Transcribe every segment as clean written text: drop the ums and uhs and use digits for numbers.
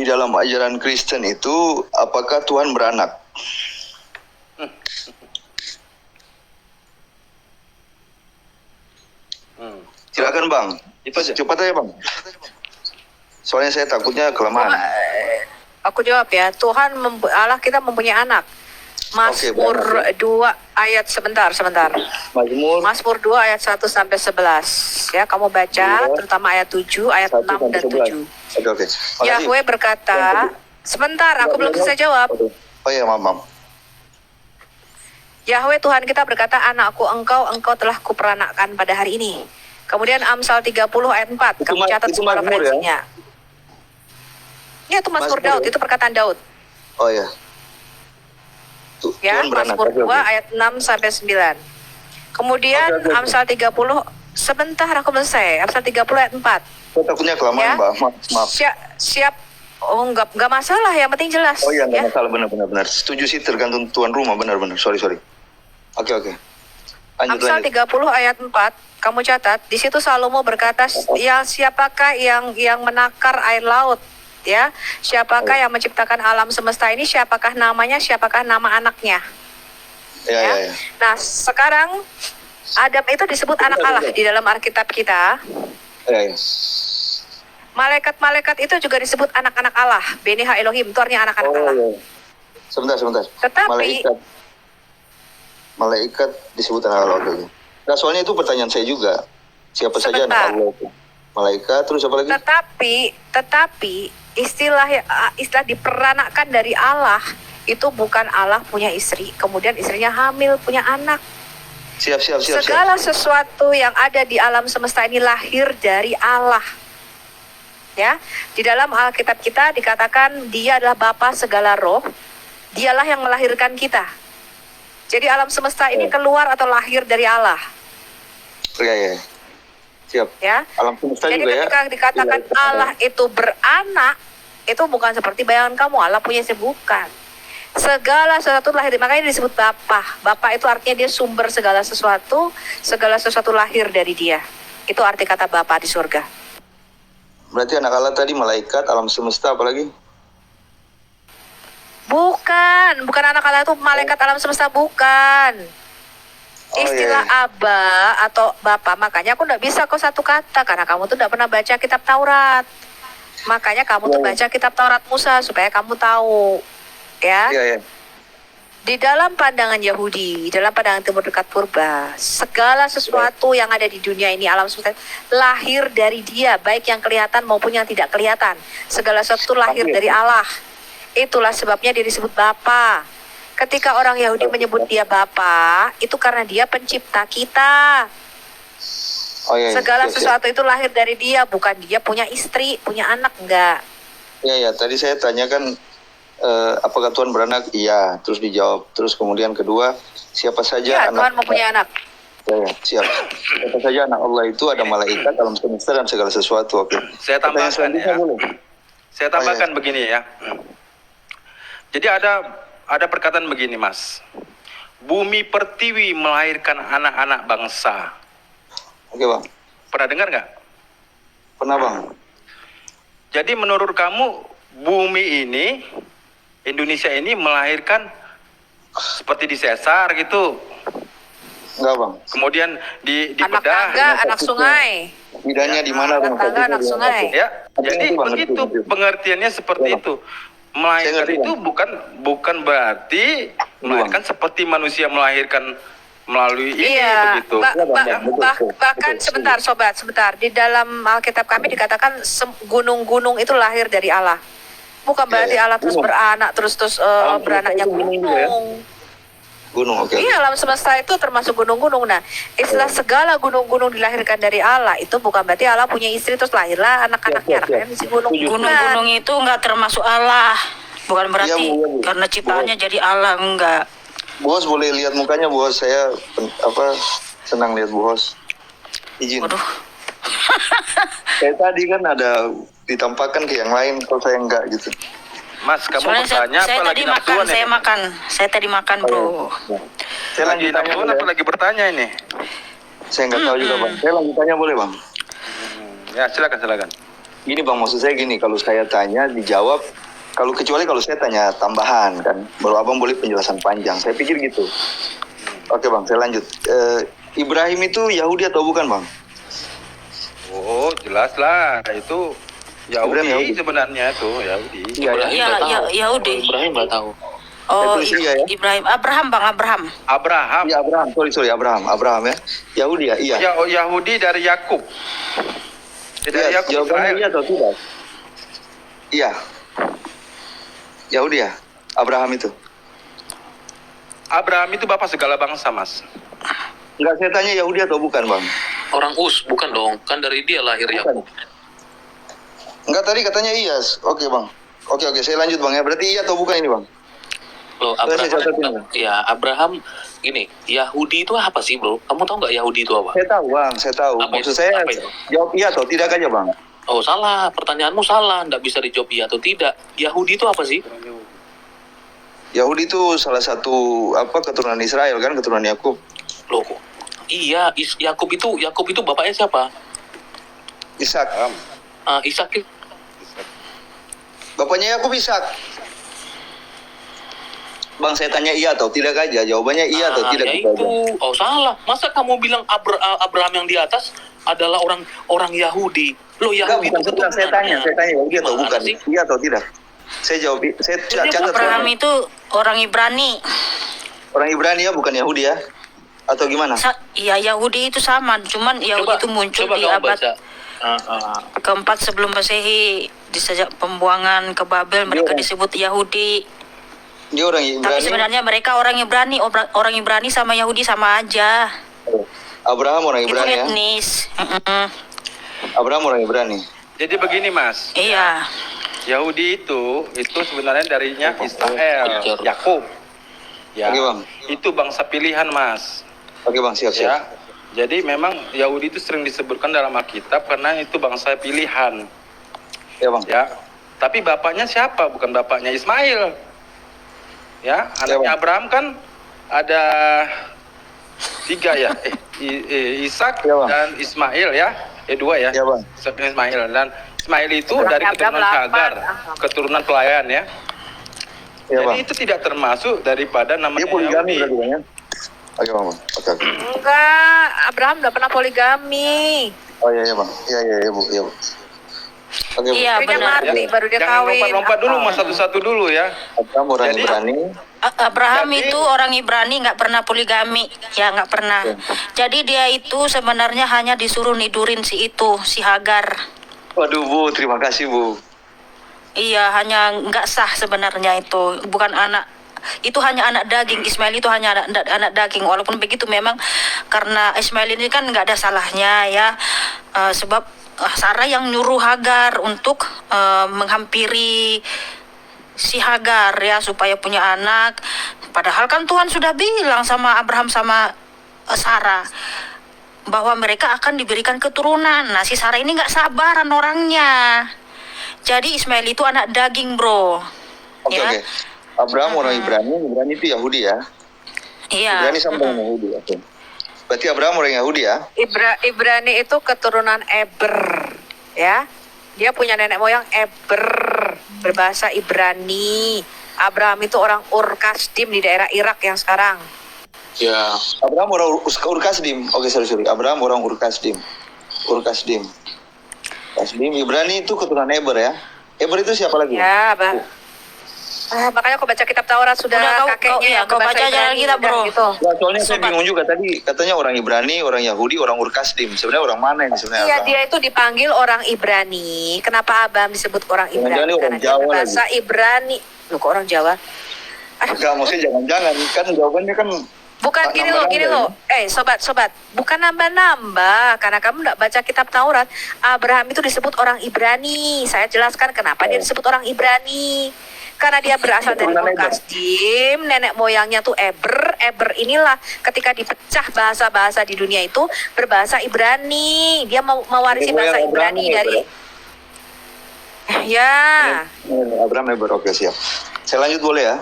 di dalam ajaran Kristen itu apakah Tuhan beranak? Silakan Bang. Itu aja. Cepat aja Bang. Soalnya saya takutnya kelamaan. Aku jawab ya. Allah kita mempunyai anak. Mazmur 2 ayat sebentar. Mazmur 2 ayat 1 sampai 11. Ya, kamu baca terutama ayat 7, ayat 6 dan 7. Oke. Yahweh berkata, sebentar, aku belum selesai jawab. Oh iya, maaf. Yahweh Tuhan kita berkata, anakku engkau telah kuperanakkan pada hari ini. Kemudian Amsal 30 ayat 4, kamu catat semua referensinya. Ya, itu Mazmur Daud, itu perkataan Daud. Oh ya. Ya, Mazmur 2 ayat 6 sampai 9. Kemudian Amsal 30, sebentar aku selesai. Amsal 30 ayat 4. Saya takutnya kelamaan, ya? Mbak. Maaf. Siap. Oh, enggak masalah, yang penting jelas. Oh iya, enggak masalah, benar. Setuju sih, tergantung tuan rumah, benar. Sorry. Oke. Amsal 30 ayat 4, kamu catat. Di situ Salomo berkata, ya siapakah yang menakar air laut? Ya, siapakah yang menciptakan alam semesta ini? Siapakah namanya? Siapakah nama anaknya? Ya. Nah, sekarang Adam itu disebut anak Allah di dalam Alkitab kita. Ya. Malaikat-malaikat itu juga disebut anak-anak Allah. Beni ha Elohim, itu artinya anak-anak Allah. Sebentar. Tetapi malaikat disebut anak Allah. Nah, soalnya itu pertanyaan saya juga. Siapa saja anak Allah itu? Malaikat, terus apa lagi? Tetapi istilah diperanakkan dari Allah itu bukan Allah punya istri, kemudian istrinya hamil punya anak. Siap. Segala sesuatu yang ada di alam semesta ini lahir dari Allah. Ya, di dalam Alkitab kita dikatakan Dia adalah Bapa segala roh. Dialah yang melahirkan kita. Jadi alam semesta ini keluar atau lahir dari Allah. Ya. Siap. Ya. Alam semesta jadi juga ketika dikatakan Allah itu beranak, itu bukan seperti bayangan kamu. Allah punya bukan. Segala sesuatu lahir, makanya disebut Bapa. Bapa itu artinya dia sumber segala sesuatu lahir dari Dia. Itu arti kata Bapa di surga. Berarti anak Allah tadi malaikat, alam semesta apalagi? Bukan anak Allah itu malaikat alam semesta, bukan. Istilah Aba atau Bapa, makanya aku tidak bisa kau satu kata karena kamu tuh tidak pernah baca kitab Taurat. Makanya kamu tuh baca kitab Taurat Musa supaya kamu tahu, ya. Iya. Di dalam pandangan Yahudi, dalam pandangan Timur Dekat Purba, segala sesuatu yang ada di dunia ini alam semesta lahir dari Dia, baik yang kelihatan maupun yang tidak kelihatan. Segala sesuatu lahir dari Allah. Itulah sebabnya dia disebut Bapa. Ketika orang Yahudi menyebut Dia Bapa, itu karena Dia pencipta kita. Segala sesuatu itu lahir dari Dia, bukan Dia punya istri, punya anak, enggak. Iya, tadi saya tanyakan apakah Tuhan beranak? Iya, terus dijawab. Terus kemudian kedua, siapa saja anak? Tuhan mempunyai anak. Ya, siap. Siapa saja anak Allah itu ada malaikat, alam semesta dan segala sesuatu. Oke. Saya tambahkan ya. Saya tambahkan begini ya. Jadi ada perkataan begini, Mas. Bumi pertiwi melahirkan anak-anak bangsa. Oke, Bang. Pernah dengar nggak? Pernah, Bang. Jadi menurut kamu bumi ini, Indonesia ini melahirkan seperti di sesar gitu? Enggak, Bang. Kemudian di anak bedah. tangga, anak sungai. Bedanya di mana, Bang? Anak tangga, anak sungai. Ya, jadi begitu pengertiannya seperti itu. Melahirkan itu bukan berarti melahirkan seperti manusia melahirkan melalui ini begitu. Bahkan sebentar. Di dalam Alkitab kami dikatakan gunung-gunung itu lahir dari Allah. Bukan berarti Allah terus beranak terus beranaknya gunung. Gunung, oke. Iya, alam semesta itu termasuk gunung-gunung. Nah, istilah segala gunung-gunung dilahirkan dari Allah itu bukan berarti Allah punya istri terus lahirlah anak-anaknya. Anaknya si gunung-gunung. Gunung-gunung itu enggak termasuk Allah. Bukan berarti karena ciptaannya jadi Allah, enggak. Bos boleh lihat mukanya, Bos. Saya senang lihat Bos. Izin. Waduh. Saya tadi kan ada ditampakkan ke yang lain, kalau saya enggak gitu. Mas, kamu Soalnya bertanya saya apa lagi tadi makan, nafsuan saya ini? makan. Saya tadi makan, Bro. Saya Lagi nafsuan apa lagi bertanya ini? Saya nggak tahu juga, Bang. Saya lanjut tanya boleh, Bang? Ya, silakan. Gini Bang, maksud saya gini, kalau saya tanya dijawab, kecuali kalau saya tanya tambahan kan, baru Abang boleh penjelasan panjang. Saya pikir gitu. Oke Bang, saya lanjut. Ibrahim itu Yahudi atau bukan Bang? Oh, jelas lah. Itu Yahudi sebenarnya itu Yahudi. Iya, Yahudi. Ibrahim nggak tahu. Oh, iya, ya? Ibrahim, Abraham Bang, Abraham. Iya Abraham, sorry Abraham ya. Yahudi ya, iya. Yahudi dari Yakub. Dari Yakub jawabannya Israel. iya atau tidak? Iya. Yahudi ya, Abraham itu. Abraham itu bapak segala bangsa, Mas. Enggak, saya tanya Yahudi atau bukan Bang? Orang bukan dong. Kan dari dia lahir Yakub. Enggak, tadi katanya iya. Oke Bang. Oke, saya lanjut Bang ya. Berarti iya atau bukan ini Bang? Loh, Abraham gini, Yahudi itu apa sih, Bro? Kamu tahu nggak Yahudi itu apa? Saya tahu Bang, saya tahu. Maksud saya jawab iya atau tidak aja Bang. Oh, salah. Pertanyaanmu salah. Nggak bisa dijawab iya atau tidak. Yahudi itu apa sih? Yahudi itu salah satu keturunan Israel kan, keturunan Yakub. Loh, iya, Yakub itu bapaknya siapa? Ishak. Ishak. Bapaknya Yakub Ishak. Bang, saya tanya iya atau tidak aja. Jawabannya iya atau tidak. Ya itu. Oh, salah. Masa kamu bilang Abraham yang di atas adalah orang Yahudi? Loh, Yahudi itu keturunan. Saya tanya Yahudi atau bukan? Sih? Iya atau tidak? Saya jawab. Saya catat. Abraham itu orang Ibrani. Orang Ibrani ya, bukan Yahudi ya? Atau gimana? Iya, Yahudi itu sama, cuman Yahudi itu muncul di abad keempat sebelum Masehi. Di sejak pembuangan ke Babel mereka disebut Yahudi. Dia orang Ibrani. Tapi sebenarnya mereka orang Ibrani. Orang Ibrani sama Yahudi sama aja. Abraham orang Ibrani itu etnis. Abraham orang Ibrani. Jadi begini, Mas. Iya. Yahudi itu sebenarnya darinya Israel, Yakub. Ya. Oke, Bang. Itu bangsa pilihan, Mas. Oke Bang, siap. Ya. Jadi memang Yahudi itu sering disebutkan dalam Alkitab karena itu bangsa pilihan. Ya Bang. Ya. Tapi bapaknya siapa? Bukan bapaknya Ismail. Ya, anaknya Abraham kan ada 3 ya. Ishak dan Ismail ya. 2 ya. Ya Bang. Ishak dan Ismail, dan Ismail itu dari keturunan Hagar, keturunan pelayan ya. Ya, Jadi Bang. itu tidak termasuk daripada namanya Dia poligami Yahudi. berarti Bang ya? Oke Bang. Oke. Enggak, Abraham udah pernah poligami. Oh iya Bang. Iya Bu. Iya Bu. Oke Bu. Iya, Dia benar. mati baru dia Jangan kawin. lompat-lompat dulu, Mas, satu-satu dulu ya. Abraham orang Jadi- Ibrani. Abraham Jadi- itu orang Ibrani, nggak pernah poligami, ya nggak pernah. Jadi dia itu sebenarnya hanya disuruh nidurin si Hagar. Waduh Bu, terima kasih Bu. Iya, hanya nggak sah sebenarnya itu, bukan anak. Itu hanya anak daging. Ismail itu hanya anak daging. Walaupun begitu memang karena Ismail ini kan nggak ada salahnya ya, sebab Sarah yang nyuruh Hagar untuk menghampiri si Hagar ya supaya punya anak. Padahal kan Tuhan sudah bilang sama Abraham sama Sarah bahwa mereka akan diberikan keturunan. Nah, si Sarah ini nggak sabaran orangnya. Jadi Ismail itu anak daging, bro. Oke. Abraham orang Ibrani itu Yahudi ya? Iya. Ibrani sama dengan Yahudi. Oke. Berarti Abraham orang Yahudi ya? Ibrani itu keturunan Eber, ya. Dia punya nenek moyang Eber, berbahasa Ibrani. Abraham itu orang Ur-Kasdim di daerah Irak yang sekarang. Ya. Abraham orang Ur-Kasdim. Oke, sorry. Abraham orang Ur-Kasdim. Ibrani itu keturunan Eber ya? Eber itu siapa lagi? Ya, makanya kau baca kitab Taurat sudah kakeknya kau baca aja kita, bro. gitu. Ya, soalnya saya bingung juga tadi katanya orang Ibrani, orang Yahudi, orang Ur-Kasdim. Sebenarnya orang mana ini sebenarnya? Iya, dia itu dipanggil orang Ibrani. Kenapa Abraham disebut orang Ibrani? Jangan-jangan orang Karena dia Jawa berbahasa Ibrani. Loh, kok orang Jawa? Enggak, maksudnya jangan-jangan kan jawabannya kan Bukan gini loh. Sobat, bukan nambah-nambah. Karena kamu nggak baca kitab Taurat. Abraham itu disebut orang Ibrani. Saya jelaskan kenapa dia disebut orang Ibrani. Karena dia berasal dari Ur-Kasdim, nenek moyangnya tuh Eber. Eber inilah ketika dipecah bahasa-bahasa di dunia itu berbahasa Ibrani. Dia mewarisi bahasa Ibrani dari ya. Abraham Eber. Oke, siap. Saya lanjut boleh ya?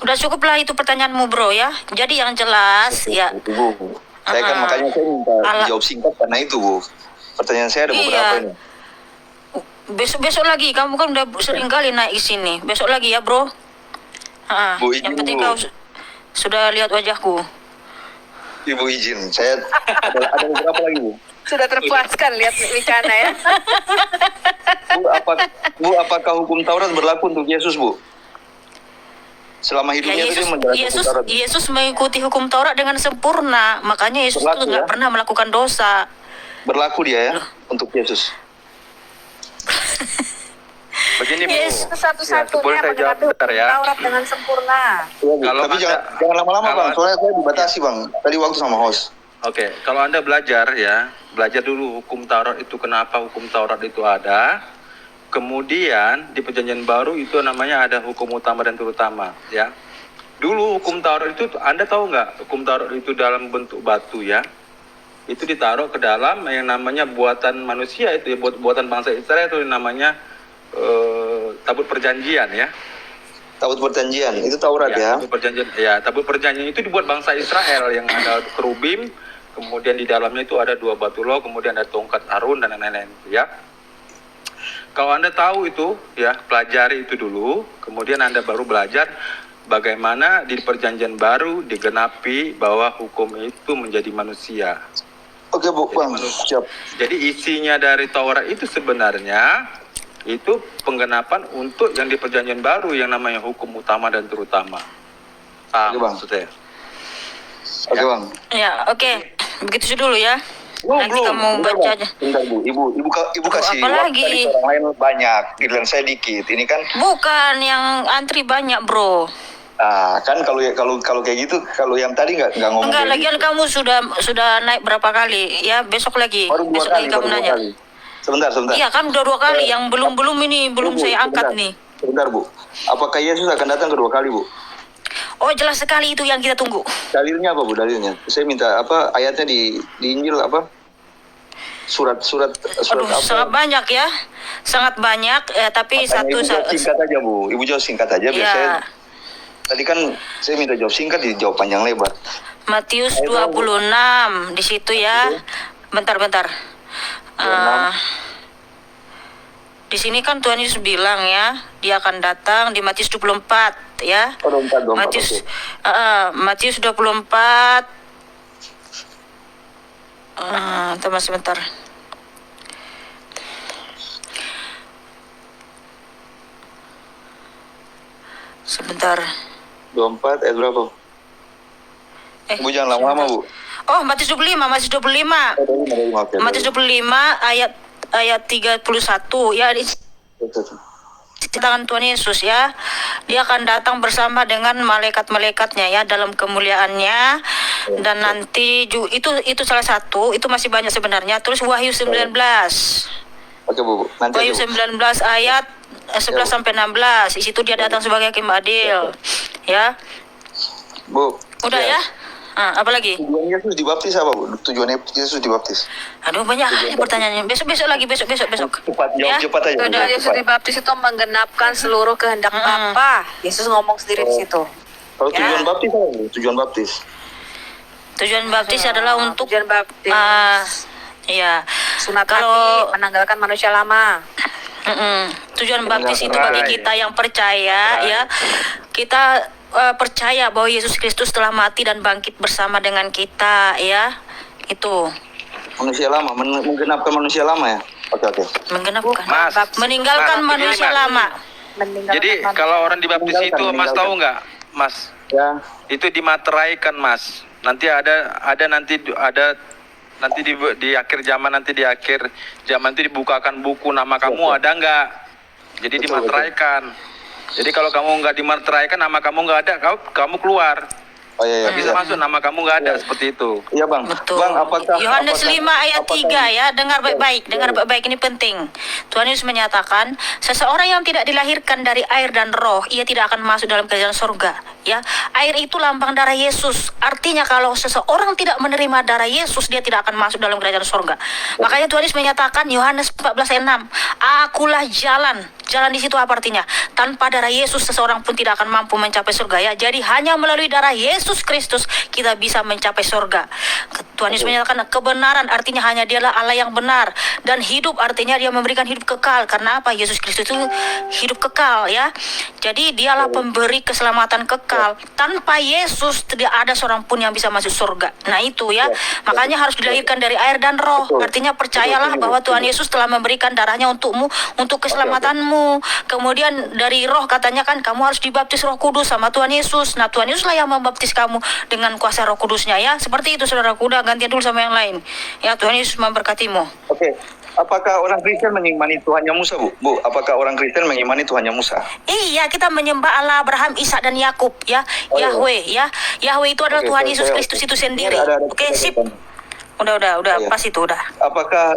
Udah cukup lah itu pertanyaanmu, bro ya. Jadi yang jelas ya. Itu, Bu. Saya kan makanya saya minta jawab singkat karena itu, Bu. Pertanyaan saya ada beberapa ini. Besok lagi, kamu kan udah sering kali naik ke sini. Besok lagi ya, bro. Bu, Yang izin penting dulu. kau sudah lihat wajahku. Ibu izin, saya ada beberapa lagi Bu. Sudah terpuaskan lihat Wicana ya. Bu, apakah hukum Taurat berlaku untuk Yesus Bu? Selama Ya, hidupnya itu dia menjalankan hukum Taurat. Yesus mengikuti hukum Taurat dengan sempurna. Makanya Yesus Berlaku, itu nggak ya? pernah melakukan dosa. Berlaku dia ya untuk Yesus. Begini Bu. Yes. Itu satu-satunya boleh saya jawab mengenai bentar ya. Taurat dengan sempurna. Iya, Bu. Kalau Tapi Anda- jangan lama-lama kalau- Bang, soalnya saya dibatasi Bang. Tadi waktu sama host. Oke, kalau Anda belajar dulu hukum Taurat itu, kenapa hukum Taurat itu ada. Kemudian di Perjanjian Baru itu namanya ada hukum utama dan terutama, ya. Dulu hukum Taurat itu, Anda tahu nggak, hukum Taurat itu dalam bentuk batu, ya. Itu ditaruh ke dalam yang namanya buatan manusia itu, ya, buatan bangsa Israel itu namanya tabut perjanjian, ya. Tabut perjanjian, itu Taurat ya. Tabut perjanjian, ya, tabut perjanjian itu dibuat bangsa Israel yang ada kerubim, kemudian di dalamnya itu ada 2 batu loh, kemudian ada tongkat Harun dan lain-lain, ya. Kalau Anda tahu itu, ya, pelajari itu dulu, kemudian Anda baru belajar bagaimana di Perjanjian Baru digenapi bahwa hukum itu menjadi manusia. Oke Bu, Jadi Bang, manusia. siap. Jadi isinya dari Taurat itu sebenarnya itu penggenapan untuk yang di Perjanjian Baru yang namanya hukum utama dan terutama. Oke, Bang. Maksudnya. Oke Ya. Bang. Ya, oke. Begitu dulu ya. Nanti Belum. kamu Bentar, baca Bang. aja. Bentar Bu, ibu kasih apa waktu lagi? tadi ke orang lain banyak, giliran saya dikit. Ini kan, Bukan yang antri banyak, bro. kan kalau kayak gitu, kalau yang tadi nggak ngomong Enggak, kayak lagian gitu. kamu sudah naik berapa kali? Ya, besok lagi. Baru 2 Besok kali, lagi kamu baru 2 nanya. kali. Sebentar. Iya, kan udah 2 kali. Yang belum Bu, saya angkat sebentar. nih. Sebentar Bu, apakah Yesus akan datang kedua kali Bu? Oh, jelas sekali itu yang kita tunggu. Dalilnya apa Bu? Dalilnya? Saya minta ayatnya di Injil apa? Surat Aduh, apa? sangat banyak ya. Sangat banyak, tapi Makanya Ibu jawab singkat aja Bu. Ibu jawab singkat aja biar saya. ya, Tadi kan saya minta jawab singkat, dijawab panjang lebar. Matius Ayo, 26 di situ ya. Bentar. 26. Di sini kan Tuhan Yesus bilang ya, dia akan datang di Matius 24 ya. Oh, 24, Matius oke. Matius 24. Tunggu sebentar. Sebentar. 24 ayat berapa? Bu jangan lama-lama Bu. Oh, Matius 25. Oke. Matius 25 ayat 31 ya, di tangan Tuhan Yesus ya. Dia akan datang bersama dengan malaikat-malaikatnya ya dalam kemuliaannya. Dan nanti itu salah satu, itu masih banyak sebenarnya. Terus Wahyu 19. Oke Bu, nanti Wahyu aja Bu. 19 ayat 11 sampai 16. Di situ dia datang sebagai hakim adil. Ya. Bu. Udah ya? Apa lagi? Tujuan Yesus dibaptis apa Bu? Tujuan Yesus dibaptis. Aduh, banyak kali pertanyaannya. Besok lagi. Cepat, jawab cepat aja. Tujuan Yesus dibaptis itu menggenapkan seluruh kehendak Bapa. Yesus ngomong sendiri di situ. Kalau Ya. tujuan baptis apa Bu? Tujuan baptis. Tujuan baptis adalah untuk Tujuan baptis. ya. Sunat Kalau- hati, menanggalkan manusia lama. Tujuan baptis itu bagi kita yang percaya ya. Kita percaya bahwa Yesus Kristus telah mati dan bangkit bersama dengan kita ya. Itu Manusia lama, menggenapkan manusia lama ya. Oke. menggenapkan. Mas, Meninggalkan Mas, manusia begini, Mas. lama. Meninggalkan Jadi manusia. kalau orang dibaptis itu, Mas Meninggalkan. tahu nggak, Mas? Ya. Itu dimateraikan, Mas. Nanti nanti di akhir zaman nanti dibukakan buku nama kamu ada nggak? Jadi Betul, dimateraikan. Jadi kalau kamu nggak dimateraikan, nama kamu nggak ada, kamu keluar. Oh iya, Nggak bisa masuk, nama kamu nggak ada, seperti itu. Iya Bang. Betul. Bang, apakah Yohanes apakah- 5 ayat apakah- 3 ya, dengar baik-baik, ini penting. Tuhan Yesus menyatakan, seseorang yang tidak dilahirkan dari air dan roh, ia tidak akan masuk dalam kerajaan surga. ya. Air itu lambang darah Yesus. Artinya kalau seseorang tidak menerima darah Yesus, dia tidak akan masuk dalam kerajaan surga. Makanya Tuhan Yesus menyatakan Yohanes 14 ayat 6, akulah jalan. Jalan di situ apa artinya? Tanpa darah Yesus seseorang pun tidak akan mampu mencapai surga, ya. Jadi hanya melalui darah Yesus Kristus kita bisa mencapai surga. Tuhan Yesus menyatakan kebenaran, artinya hanya dialah Allah yang benar, dan hidup artinya dia memberikan hidup kekal. Karena apa? Yesus Kristus itu hidup kekal, ya. Jadi dialah pemberi keselamatan kekal. Tanpa Yesus tidak ada seorang pun yang bisa masuk surga. Nah itu, ya. Makanya harus dilahirkan dari air dan roh. Artinya percayalah bahwa Tuhan Yesus telah memberikan darahnya untukmu, untuk keselamatanmu. Kemudian dari roh katanya kan kamu harus dibaptis Roh Kudus sama Tuhan Yesus. Nah Tuhan Yesus lah yang membaptis kamu dengan kuasa Roh Kudusnya, ya. Seperti itu saudaraku. Udah gantian dulu sama yang lain, ya. Tuhan Yesus memberkatimu. Oke. Apakah orang Kristen mengimani Tuhannya Musa, Bu? Bu, apakah orang Kristen mengimani Tuhannya Musa? Iya, kita menyembah Allah Abraham, Ishak dan Yakub, ya. Oh, iya. Yahweh, ya. Yahweh itu adalah Oke, Tuhan saya- Yesus Kristus itu sendiri. Ada Oke, sip. catatan. Udah, Iya. pas itu udah. Apakah